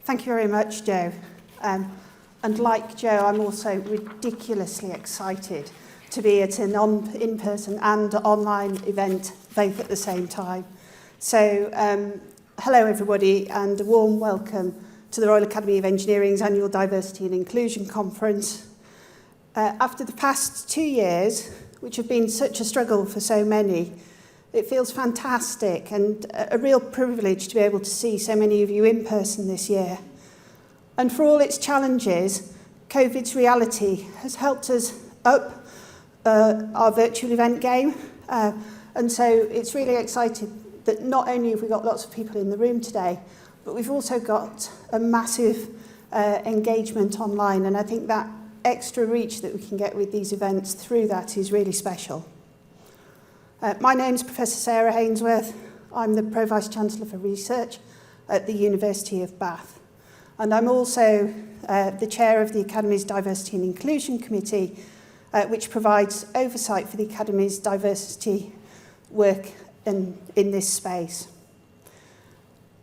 Thank you very much, Joe. And like Joe, I'm also ridiculously excited to be at an in-person and online event both at the same time. So, hello everybody, and a warm welcome to the Royal Academy of Engineering's annual Diversity and Inclusion Conference. After the past 2 years, which have been such a struggle for so many, it feels fantastic and a real privilege to be able to see so many of you in person this year. And for all its challenges, COVID's reality has helped us up our virtual event game. And so it's really exciting that not only have we got lots of people in the room today, but we've also got a massive engagement online. And I think that extra reach that we can get with these events through that is really special. My name's Professor Sarah Hainsworth. I'm the Pro-Vice-Chancellor for Research at the University of Bath. And I'm also the chair of the Academy's Diversity and Inclusion Committee, which provides oversight for the Academy's diversity work in this space.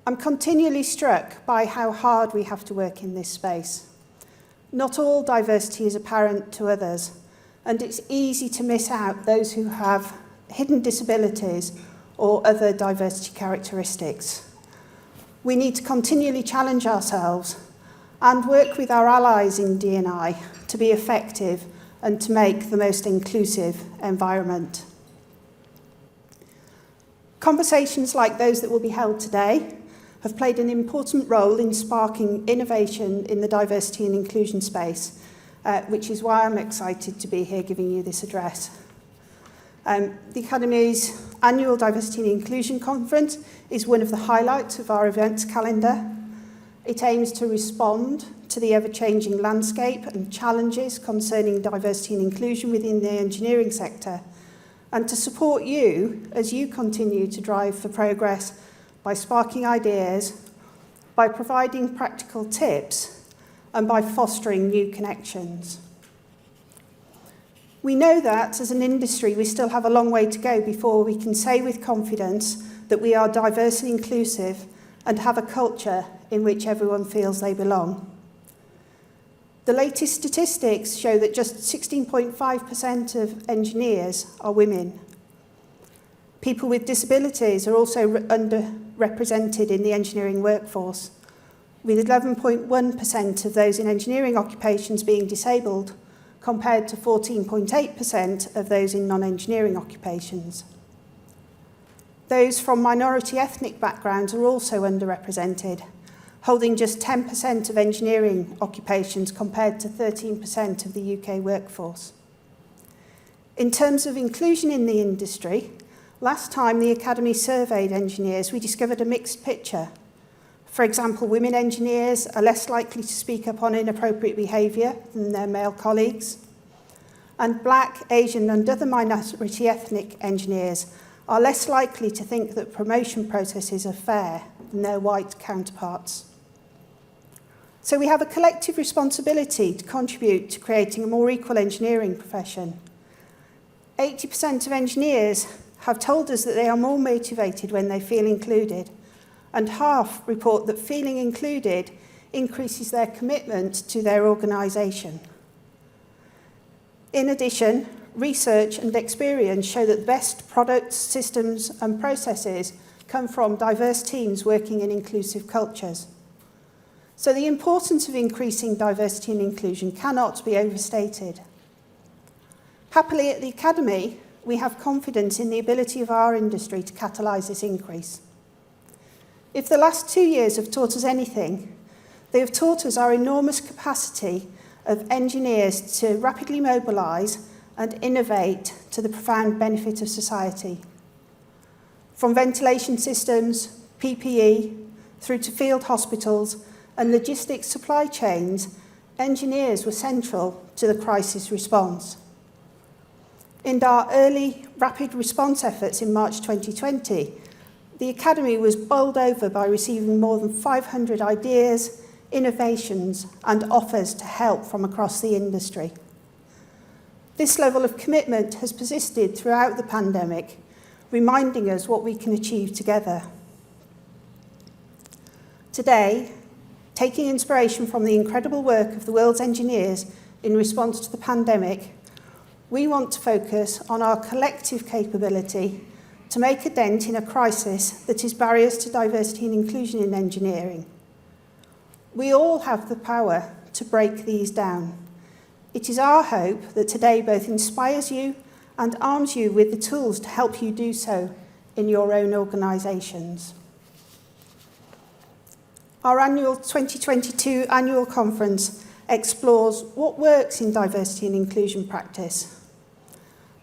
I'm continually struck by how hard we have to work in this space. Not all diversity is apparent to others, and it's easy to miss out those who have hidden disabilities or other diversity characteristics. We need to continually challenge ourselves and work with our allies in D&I to be effective and to make the most inclusive environment. Conversations like those that will be held today have played an important role in sparking innovation in the diversity and inclusion space, which is why I'm excited to be here giving you this address. The Academy's annual Diversity and Inclusion Conference is one of the highlights of our events calendar. It aims to respond to the ever-changing landscape and challenges concerning diversity and inclusion within the engineering sector, and to support you as you continue to drive for progress by sparking ideas, by providing practical tips, and by fostering new connections. We know that, as an industry, we still have a long way to go before we can say with confidence that we are diverse and inclusive and have a culture in which everyone feels they belong. The latest statistics show that just 16.5% of engineers are women. People with disabilities are also underrepresented in the engineering workforce, with 11.1% of those in engineering occupations being disabled, compared to 14.8% of those in non-engineering occupations. Those from minority ethnic backgrounds are also underrepresented, holding just 10% of engineering occupations compared to 13% of the UK workforce. In terms of inclusion in the industry, last time the Academy surveyed engineers, we discovered a mixed picture. For example, women engineers are less likely to speak up on inappropriate behaviour than their male colleagues. And Black, Asian and other minority ethnic engineers are less likely to think that promotion processes are fair than their white counterparts. So we have a collective responsibility to contribute to creating a more equal engineering profession. 80% of engineers have told us that they are more motivated when they feel included, and half report that feeling included increases their commitment to their organisation. In addition, research and experience show that the best products, systems and processes come from diverse teams working in inclusive cultures. So the importance of increasing diversity and inclusion cannot be overstated. Happily, at the Academy, we have confidence in the ability of our industry to catalyse this increase. If the last 2 years have taught us anything, they have taught us our enormous capacity of engineers to rapidly mobilise and innovate to the profound benefit of society. From ventilation systems, PPE, through to field hospitals and logistics supply chains, engineers were central to the crisis response. In our early rapid response efforts in March 2020, the Academy was bowled over by receiving more than 500 ideas, innovations and offers to help from across the industry. This level of commitment has persisted throughout the pandemic, reminding us what we can achieve together. Today, taking inspiration from the incredible work of the world's engineers in response to the pandemic, we want to focus on our collective capability to make a dent in a crisis that is barriers to diversity and inclusion in engineering. We all have the power to break these down. It is our hope that today both inspires you and arms you with the tools to help you do so in your own organisations. Our annual 2022 annual conference explores what works in diversity and inclusion practice.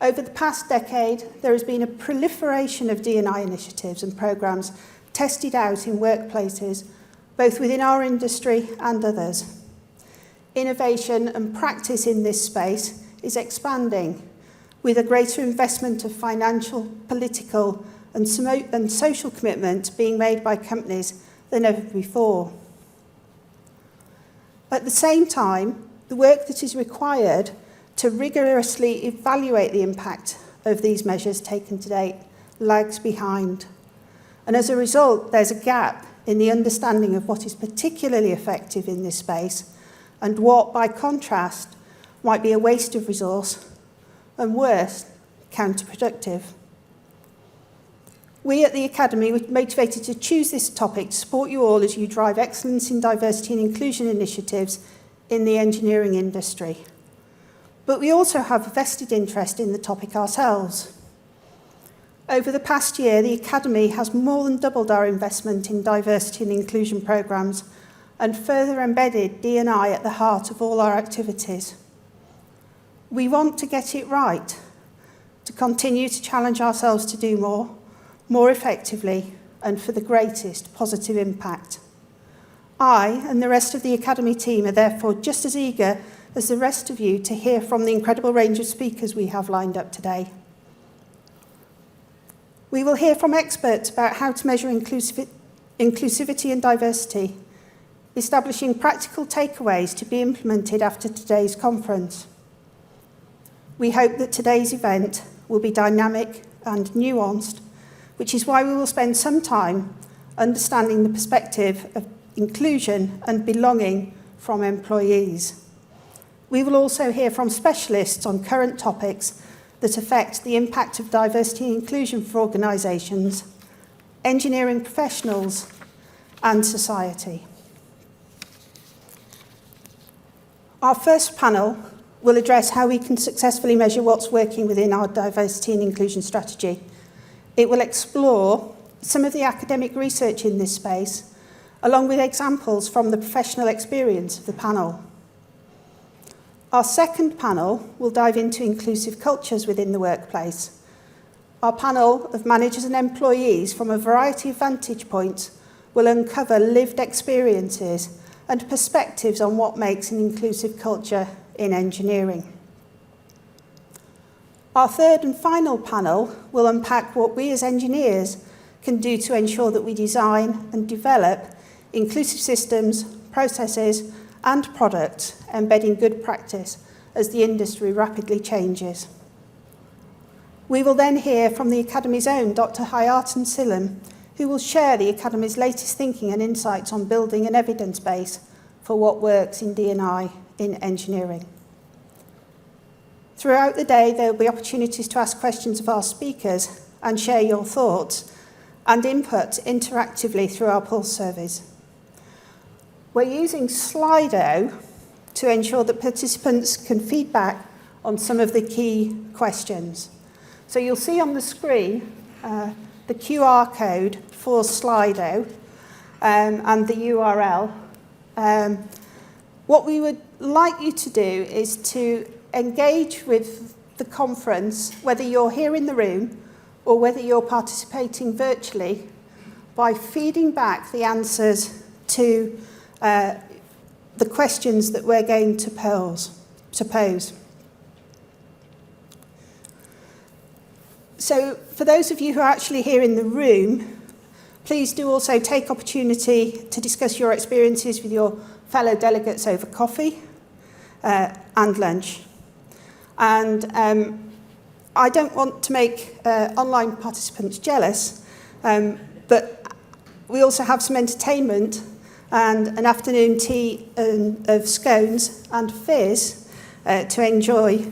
Over the past decade, there has been a proliferation of D&I initiatives and programmes tested out in workplaces, both within our industry and others. Innovation and practice in this space is expanding, with a greater investment of financial, political and social commitment being made by companies than ever before. At the same time, the work that is required to rigorously evaluate the impact of these measures taken to date lags behind. And as a result, there's a gap in the understanding of what is particularly effective in this space and what, by contrast, might be a waste of resource and, worse, counterproductive. We at the Academy were motivated to choose this topic to support you all as you drive excellence in diversity and inclusion initiatives in the engineering industry. But we also have a vested interest in the topic ourselves. Over the past year, the Academy has more than doubled our investment in diversity and inclusion programmes and further embedded D&I at the heart of all our activities. We want to get it right, to continue to challenge ourselves to do more effectively, and for the greatest positive impact. I and the rest of the Academy team are therefore just as eager as the rest of you to hear from the incredible range of speakers we have lined up today. We will hear from experts about how to measure inclusivity and diversity, establishing practical takeaways to be implemented after today's conference. We hope that today's event will be dynamic and nuanced, which is why we will spend some time understanding the perspective of inclusion and belonging from employees. We will also hear from specialists on current topics that affect the impact of diversity and inclusion for organisations, engineering professionals, and society. Our first panel will address how we can successfully measure what's working within our diversity and inclusion strategy. It will explore some of the academic research in this space, along with examples from the professional experience of the panel. Our second panel will dive into inclusive cultures within the workplace. Our panel of managers and employees from a variety of vantage points will uncover lived experiences and perspectives on what makes an inclusive culture in engineering. Our third and final panel will unpack what we as engineers can do to ensure that we design and develop inclusive systems, processes, and products embedding good practice as the industry rapidly changes. We will then hear from the Academy's own Dr. Hayatan Silam, who will share the Academy's latest thinking and insights on building an evidence base for what works in D&I in engineering. Throughout the day, there will be opportunities to ask questions of our speakers and share your thoughts and input interactively through our pulse surveys. We're using Slido to ensure that participants can feedback on some of the key questions. So you'll see on the screen the QR code for Slido and the URL. What we would like you to do is to engage with the conference, whether you're here in the room or whether you're participating virtually, by feeding back the answers to the questions that we're going to pose. So for those of you who are actually here in the room, please do also take opportunity to discuss your experiences with your fellow delegates over coffee and lunch. And I don't want to make online participants jealous, but we also have some entertainment and an afternoon tea of scones and fizz to enjoy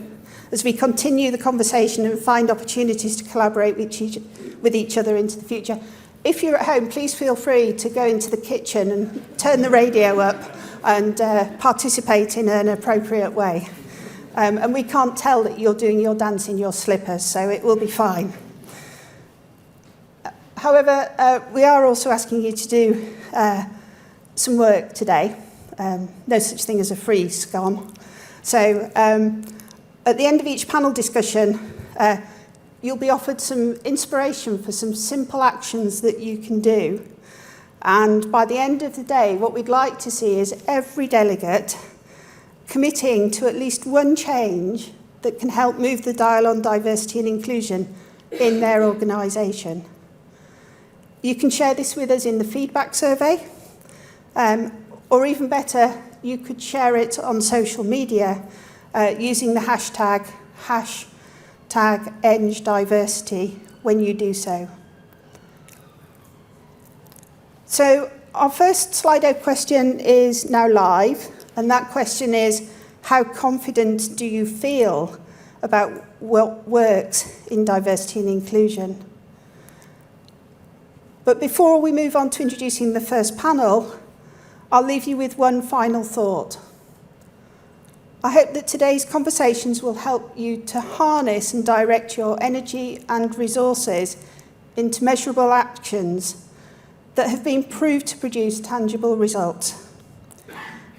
as we continue the conversation and find opportunities to collaborate with each other into the future. If you're at home, please feel free to go into the kitchen and turn the radio up and participate in an appropriate way. And we can't tell that you're doing your dance in your slippers, so it will be fine. However, we are also asking you to do some work today. No such thing as a free scone. So at the end of each panel discussion, you'll be offered some inspiration for some simple actions that you can do. And by the end of the day, what we'd like to see is every delegate committing to at least one change that can help move the dial on diversity and inclusion in their organisation. You can share this with us in the feedback survey, or even better, you could share it on social media using the hashtag #EngDiversity when you do so. So our first Slido question is now live, and that question is, how confident do you feel about what works in diversity and inclusion? But before we move on to introducing the first panel, I'll leave you with one final thought. I hope that today's conversations will help you to harness and direct your energy and resources into measurable actions that have been proved to produce tangible results.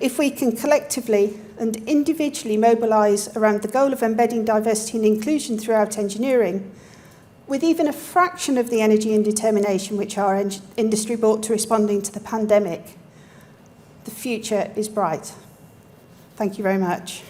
If we can collectively and individually mobilise around the goal of embedding diversity and inclusion throughout engineering, with even a fraction of the energy and determination which our industry brought to responding to the pandemic, the future is bright. Thank you very much.